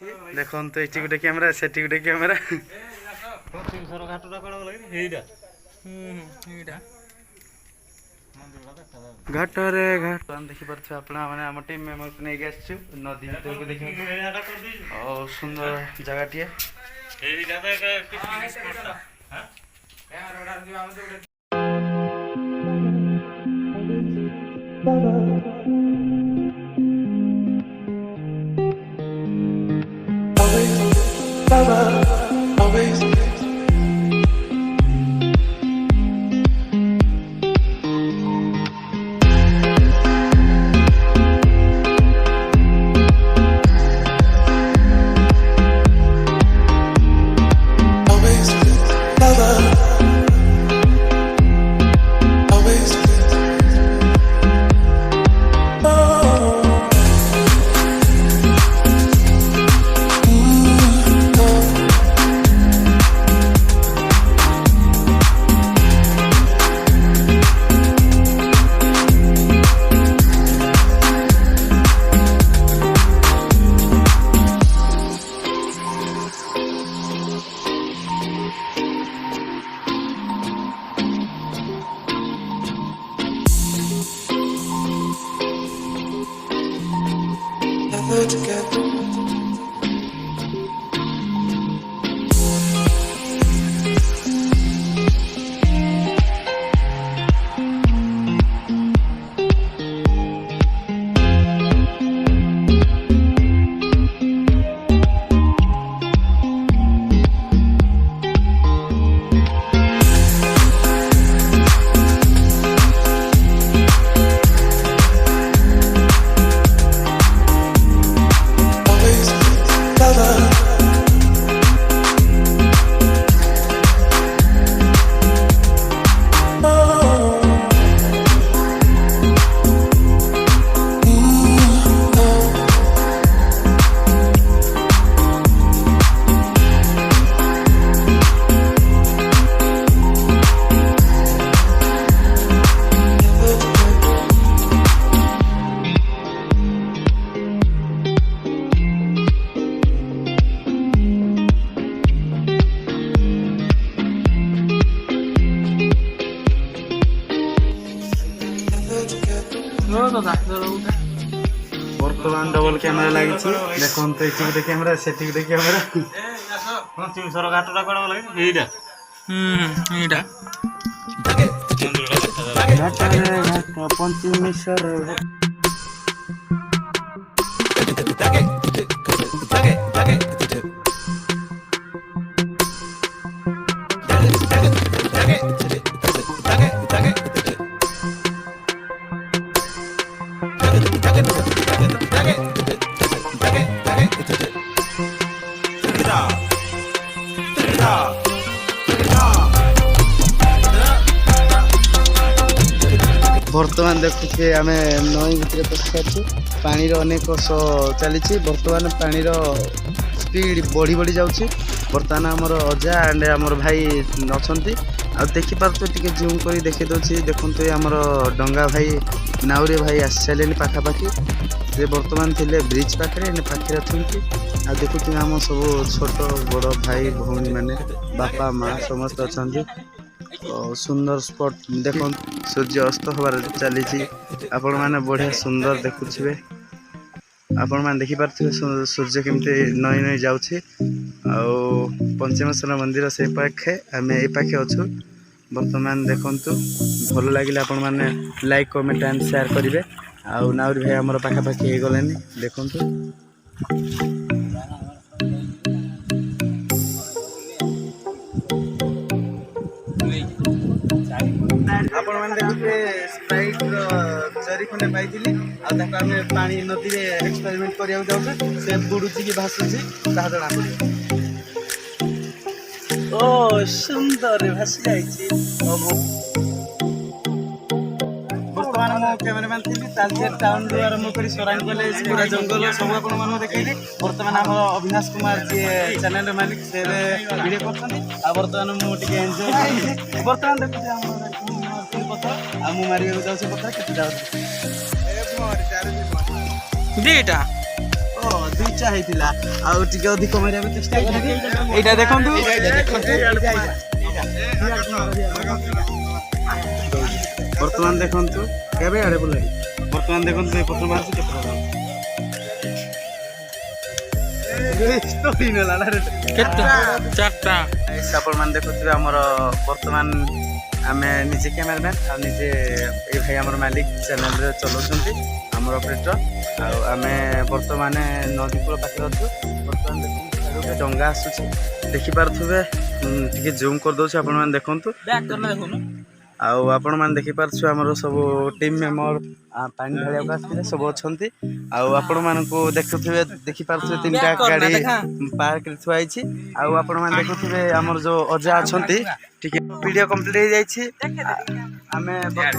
देखो तो ये गोटे कैमेरा से गोटे कैमेरा घाट रे घाट देखी पारे आप टीम मेम्बर को नहीं आसु नदी भर को देखिए और सुंदर जगह together. बर्तमान डबल कैमेरा लगी देखो तो ये गोटे कैमेरा से गोटे कैमेरा पंचमेश्वर बर्तमान देखुचे आम नई भितर पशु पानी अनेक चली बर्तमान पानी स्पीड बढ़ी बढ़ी जाऊँगी बर्तमान आमर अजा एंड आमर भाई अच्छा आ देखिपारे टे जूम कर देखी दूसरी देखते आमर डंगा भाई नाउरी भाई आसी सारे पाखापाखि से बर्तमान थे ब्रिज पाखे पाखे अच्छा आ देखुचे आम सब छोट बड़ भाई भौणी मैंने बापा माँ समस्त अच्छा सुंदर स्पॉट देखो सूर्य अस्त हबार चली आपण मैंने बढ़िया सुंदर देखुए आपण मैंने देखिपारे सूर्य केमती नई नई जाऊँगी पंचमेश्वर मंदिर से पाखे आम ये पाखे अच्छु बर्तमान देखु भल लगे आपण मैंने लाइक कमेंट एंड शेयर करेंगे आउ नाउरी भाई आमर पाखापाखि हो गले देखु आपण मैंने देखुए स्प्राइट जरी खंडे पाई आम पानी नदी में एक्सपेरिमेंट करा जाऊँ से बुड़ुची कि भासुची जना पड़े ओ सुंदर भासी जाइए बर्तमान मो कैमेरामैन थी तालचेर टाउन रु आरंभ कर सराइन कॉलेज पूरा जंगल सब आपन देखिए बर्तमान आम अविनाश कुमार जी चैनल मालिक से वीडियो कर बर्तमान मुझे एंजॉय बर्तमान देखिए पत्थर मारे जाऊँ पत्थर के दीटा ଦୁଇଟା ହେଇଥିଲା ଆଉ ଟିକେ ଅଧିକ ମାରିବାକୁ ଚେଷ୍ଟା କରିବି। ଏଇଟା ଦେଖନ୍ତୁ ବର୍ତ୍ତମାନ ଦେଖନ୍ତୁ କେବେ ଆଡ଼େ ବୁଲାଇ ବର୍ତ୍ତମାନ ଦେଖନ୍ତୁ ଏ ପତ୍ର ମାରୁଛି କେତେ ଆପଣମାନେ ଦେଖୁଥିବେ ଆମର ବର୍ତ୍ତମାନ ଆମେ ନିଜେ କ୍ୟାମେରାମ୍ୟାନ୍ ଆଉ ନିଜେ ଏଇ ଭାଇ ଆମର ମାଲିକ ଚ୍ୟାନେଲରେ ଚଲାଉଛନ୍ତି ଆମର ଅପରେଟର। ଆଉ ଆମେ ବର୍ତ୍ତମାନ ନଦୀ କୂଳ ପାଖରେ ଅଛୁ। ବର୍ତ୍ତମାନ ଦେଖନ୍ତୁ ଗୋଟେ ଡଙ୍ଗା ଆସୁଛି ଦେଖିପାରୁଥିବେ ଟିକେ ଜୁମ୍ କରିଦେଉଛି ଆପଣମାନେ ଦେଖନ୍ତୁ। ଆଉ ଆପଣମାନେ ଦେଖିପାରୁଛୁ ଆମର ସବୁ ଟିମ୍ ମେମ୍ବର ପାଣି ଢାଳିବାକୁ ଆସିଥିଲେ ସବୁ ଅଛନ୍ତି। ଆଉ ଆପଣମାନଙ୍କୁ ଦେଖିପାରୁଥିବେ ତିନିଟା ଗାଡ଼ି ପାର୍କରେ ଥୁଆ ହେଇଛି। ଆଉ ଆପଣମାନେ ଦେଖୁଥିବେ ଆମର ଯେଉଁ ଅଜା ଅଛନ୍ତି ଟିକେ ଭିଡ଼ିଓ କମ୍ପ୍ଲିଟ୍ ହେଇଯାଇଛି। ଆମେ ବର୍ତ୍ତମାନ